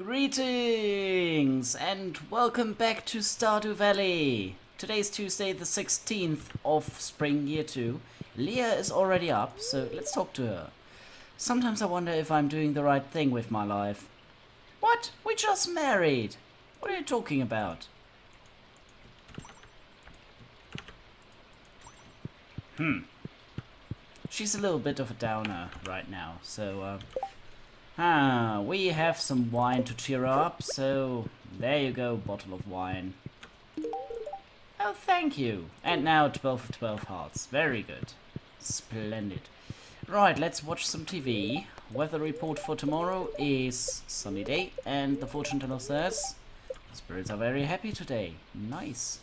Greetings and welcome back to Stardew Valley. Today's Tuesday the 16th of spring year 2. Leah is already up, so let's talk to her. Sometimes I wonder if I'm doing the right thing with my life. What? We just married. What are you talking about? She's a little bit of a downer right now, so we have some wine to cheer her up, so there you go, bottle of wine. Oh, thank you. And now 12 of 12 hearts. Very good. Splendid. Right, let's watch some TV. Weather report for tomorrow is sunny day, and the fortune teller says spirits are very happy today. Nice.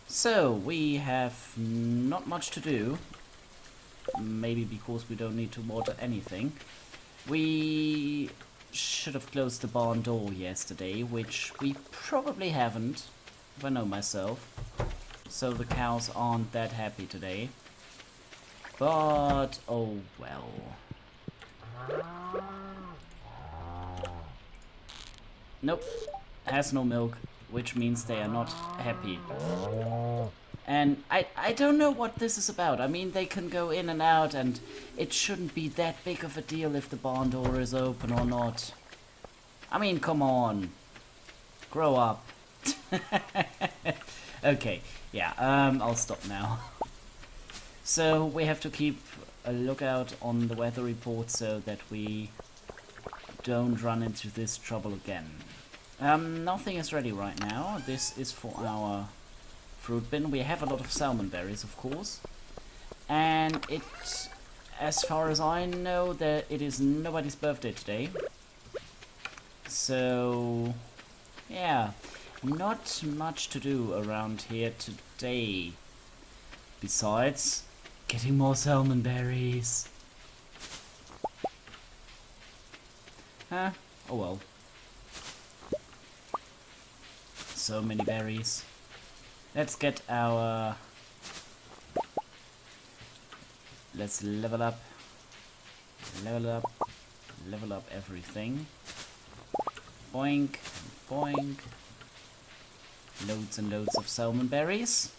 So, we have not much to do. Maybe because we don't need to water anything. We should have closed the barn door yesterday, which we probably haven't, if I know myself. So the cows aren't that happy today. But, oh well. Nope, has no milk, which means they are not happy. And I don't know what this is about. I mean, they can go in and out, and it shouldn't be that big of a deal if the barn door is open or not. I mean, come on. Grow up. Okay, yeah, I'll stop now. So, we have to keep a lookout on the weather report so that we don't run into this trouble again. Nothing is ready right now. This is for our fruit bin. We have a lot of salmon berries, of course, and it, as far as I know, that it is nobody's birthday today. So yeah, not much to do around here today besides getting more salmon berries. Oh well, so many berries. Let's get our... Let's level up everything. Boink, boink. Loads and loads of salmon berries.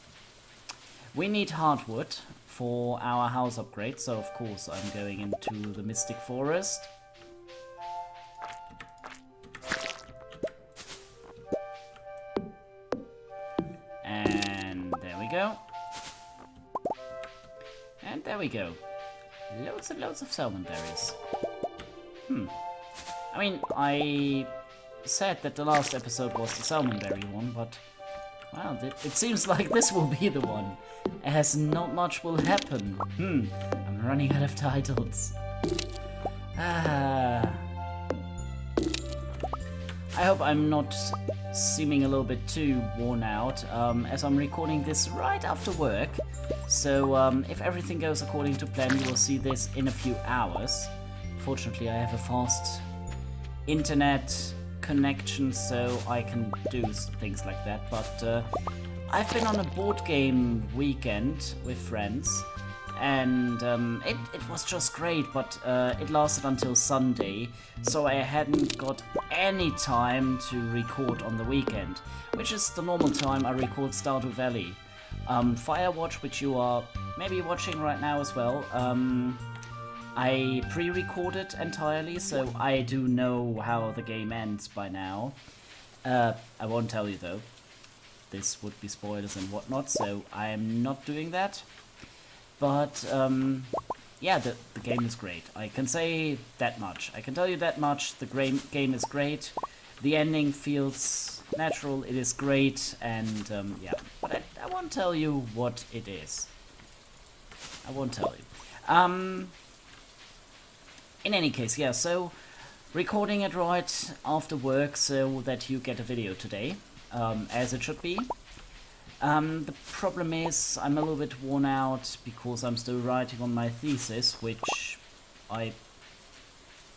We need hardwood for our house upgrade, so of course I'm going into the Mystic Forest. And there we go. Loads and loads of salmon berries. I mean, I said that the last episode was the salmon berry one, but well, it seems like this will be the one, as not much will happen. I'm running out of titles. I hope I'm not seeming a little bit too worn out, as I'm recording this right after work. So if everything goes according to plan, you will see this in a few hours. Fortunately, I have a fast internet connection, so I can do things like that. But I've been on a board game weekend with friends, and it was just great, but it lasted until Sunday, so I hadn't got any time to record on the weekend, which is the normal time I record Stardew Valley. Firewatch, which you are maybe watching right now as well, I pre-recorded entirely, so I do know how the game ends by now. I won't tell you though. This would be spoilers and whatnot, so I am not doing that. But yeah, the game is great. I can say that much. I can tell you that much. The game is great. The ending feels natural. It is great, and yeah. But I won't tell you what it is. I won't tell you. In any case, yeah. So recording it right after work so that you get a video today, as it should be. The problem is I'm a little bit worn out because I'm still writing on my thesis, which I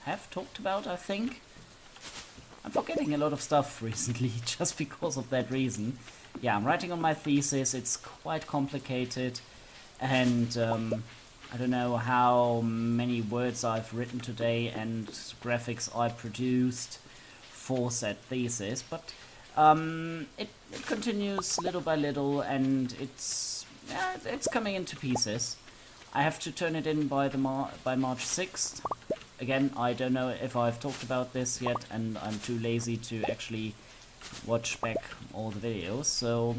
have talked about, I think. I'm forgetting a lot of stuff recently just because of that reason. Yeah, I'm writing on my thesis. It's quite complicated, and I don't know how many words I've written today and graphics I produced for said thesis, but it continues little by little, and it's coming into pieces. I have to turn it in by March 6th. Again, I don't know if I've talked about this yet, and I'm too lazy to actually watch back all the videos, so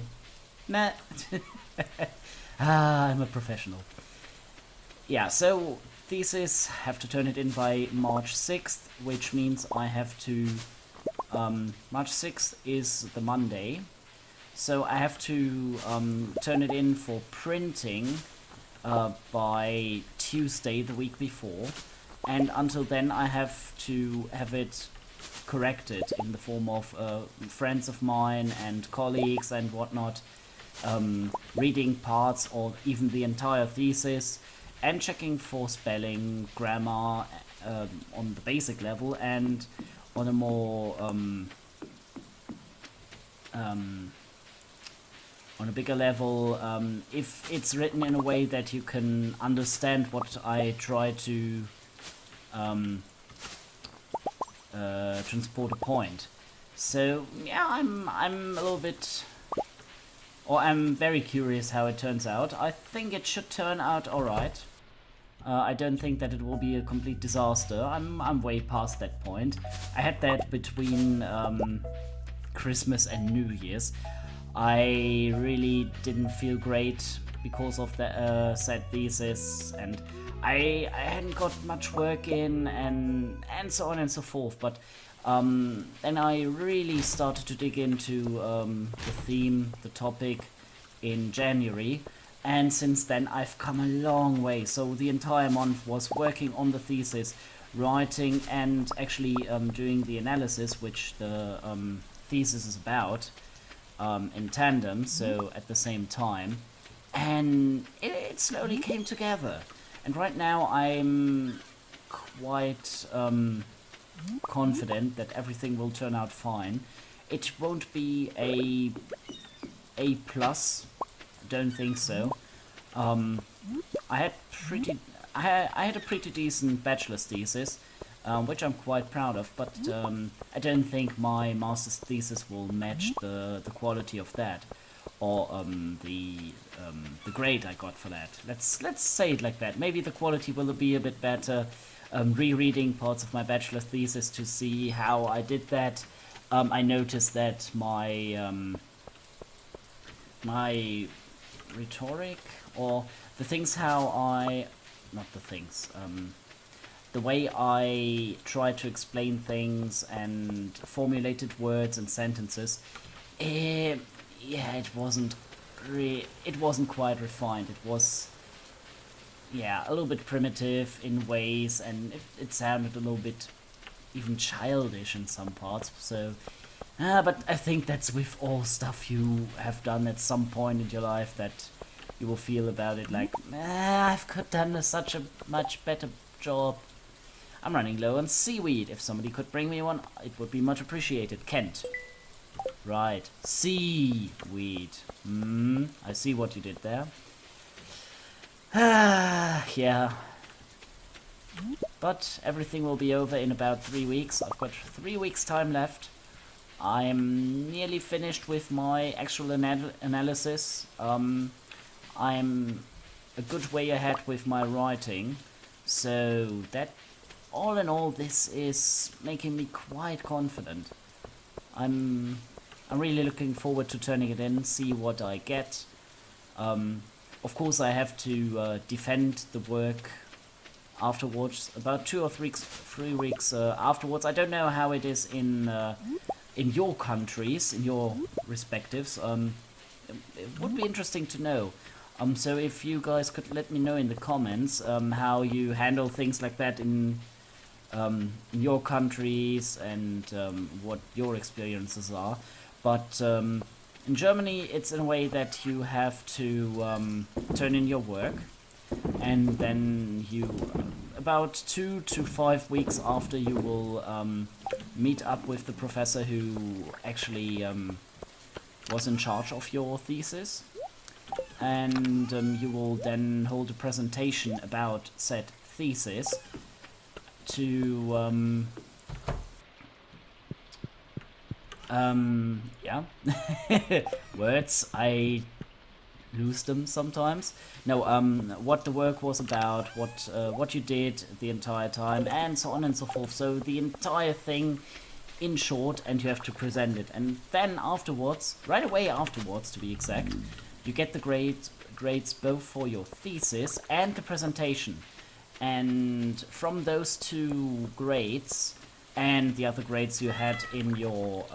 nah. I'm a professional. Yeah, so thesis, have to turn it in by March 6th, which means I have to March 6th is the Monday, so I have to turn it in for printing by Tuesday the week before, and until then I have to have it corrected in the form of friends of mine and colleagues and whatnot, reading parts or even the entire thesis and checking for spelling, grammar on the basic level, and on a more on a bigger level, if it's written in a way that you can understand what I try to transport a point. So yeah, I'm a little bit, or I'm very curious how it turns out. I think it should turn out alright. I don't think that it will be a complete disaster. I'm way past that point. I had that between Christmas and New Year's. I really didn't feel great because of the said thesis, and I hadn't got much work in, and so on and so forth. But then I really started to dig into the theme, the topic, in January, and since then I've come a long way. So the entire month was working on the thesis, writing, and actually doing the analysis, which the thesis is about, in tandem, so at the same time, and it slowly came together. And right now I'm quite confident that everything will turn out fine. It won't be A plus, don't think so. I had a pretty decent bachelor's thesis, which I'm quite proud of, but I don't think my master's thesis will match the quality of that, or the grade I got for that. Let's say it like that. Maybe the quality will be a bit better. Rereading parts of my bachelor's thesis to see how I did that, I noticed that my my rhetoric, or the things how I, not the things, the way I try to explain things and formulated words and sentences, yeah, it wasn't quite refined. It was, yeah, a little bit primitive in ways, and it sounded a little bit even childish in some parts. So, but I think that's with all stuff you have done at some point in your life, that you will feel about it like, I've done such a much better job. I'm running low on seaweed. If somebody could bring me one, it would be much appreciated. Kent. Right. Seaweed. I see what you did there. Yeah. But everything will be over in about 3 weeks. I've got 3 weeks time left. I'm nearly finished with my actual analysis. I'm a good way ahead with my writing. So that, all in all, this is making me quite confident. I'm really looking forward to turning it in, see what I get. Of course, I have to defend the work afterwards, about 2 or 3 weeks afterwards. I don't know how it is in your countries, in your respectives. It would be interesting to know. So if you guys could let me know in the comments how you handle things like that in your countries, and what your experiences are. But in Germany, it's in a way that you have to turn in your work, and then you, about 2 to 5 weeks after, you will meet up with the professor who actually was in charge of your thesis, and you will then hold a presentation about said thesis to Yeah. Words, I lose them sometimes. No, what the work was about, what you did the entire time, and so on and so forth. So the entire thing in short, and you have to present it. And then afterwards, right away afterwards to be exact, you get the grades both for your thesis and the presentation. And from those two grades and the other grades you had in your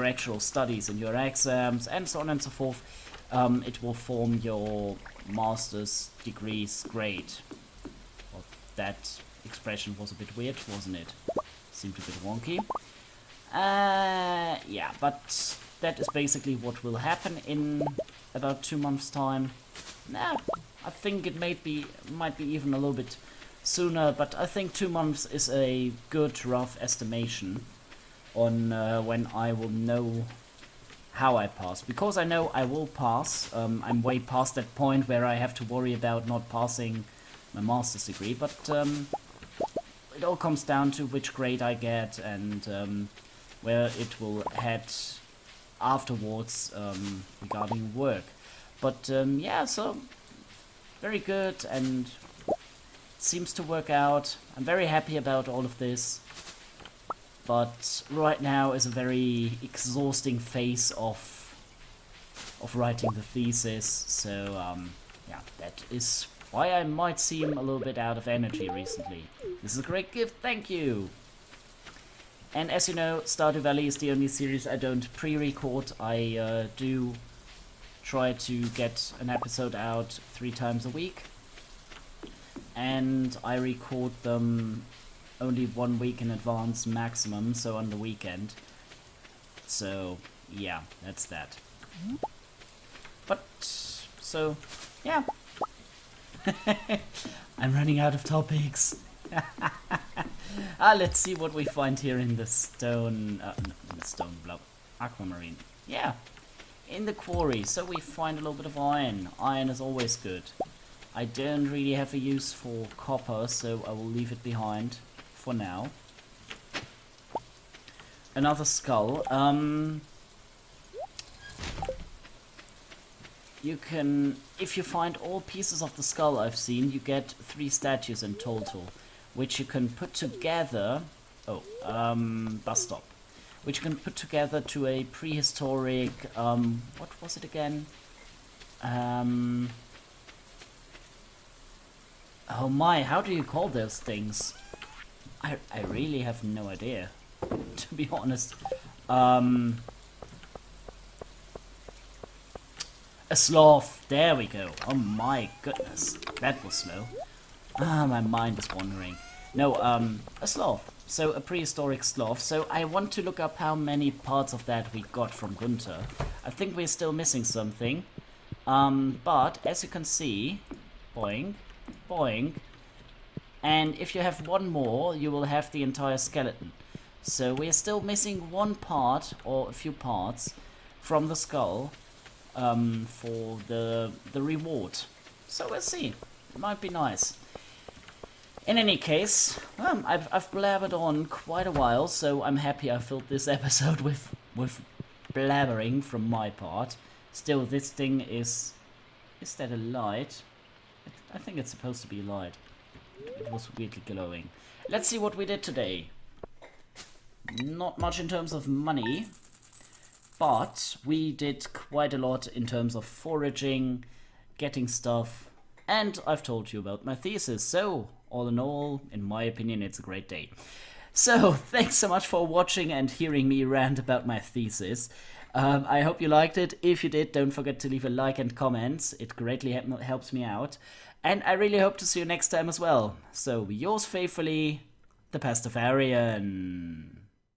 actual studies, in your exams, and so on and so forth, it will form your master's degree's grade. Well, that expression was a bit weird, wasn't it? Seemed a bit wonky. Yeah, but that is basically what will happen in about 2 months' time. Nah, I think it might be even a little bit sooner, but I think 2 months is a good rough estimation on when I will know how I pass. Because I know I will pass. I'm way past that point where I have to worry about not passing my master's degree, but it all comes down to which grade I get and where it will head afterwards regarding work. But yeah, so very good, and seems to work out. I'm very happy about all of this, but right now is a very exhausting phase of writing the thesis. So yeah, that is why I might seem a little bit out of energy recently. This is a great gift, thank you! And as you know, Stardew Valley is the only series I don't pre-record. I do try to get an episode out 3 times a week, and I record them only 1 week in advance maximum, so on the weekend. So yeah, that's that. But so yeah. I'm running out of topics. Let's see what we find here in the stone block aquamarine. Yeah, in the quarry. So we find a little bit of iron. Iron is always good. I don't really have a use for copper, so I will leave it behind for now. Another skull. You can, if you find all pieces of the skull I've seen, you get 3 statues in total, which you can put together. Bus stop. Which you can put together to a prehistoric. What was it again? Oh my, how do you call those things? I really have no idea, to be honest. A sloth, there we go. Oh my goodness, that was slow. My mind is wandering. No, a sloth. So a prehistoric sloth. So I want to look up how many parts of that we got from Gunther. I think we're still missing something. But as you can see, boing, boing. And if you have one more, you will have the entire skeleton. So we're still missing one part, or a few parts, from the skull. For the reward. So we'll see. It might be nice. In any case, I've blabbered on quite a while, so I'm happy I filled this episode with blabbering from my part. Still, this thing is that a light? I think it's supposed to be a light. It was weirdly glowing. Let's see what we did today. Not much in terms of money. But we did quite a lot in terms of foraging, getting stuff, and I've told you about my thesis. So, all in all, in my opinion, it's a great day. So, thanks so much for watching and hearing me rant about my thesis. I hope you liked it. If you did, don't forget to leave a like and comments. It greatly helps me out. And I really hope to see you next time as well. So, yours faithfully, the Pastafarian.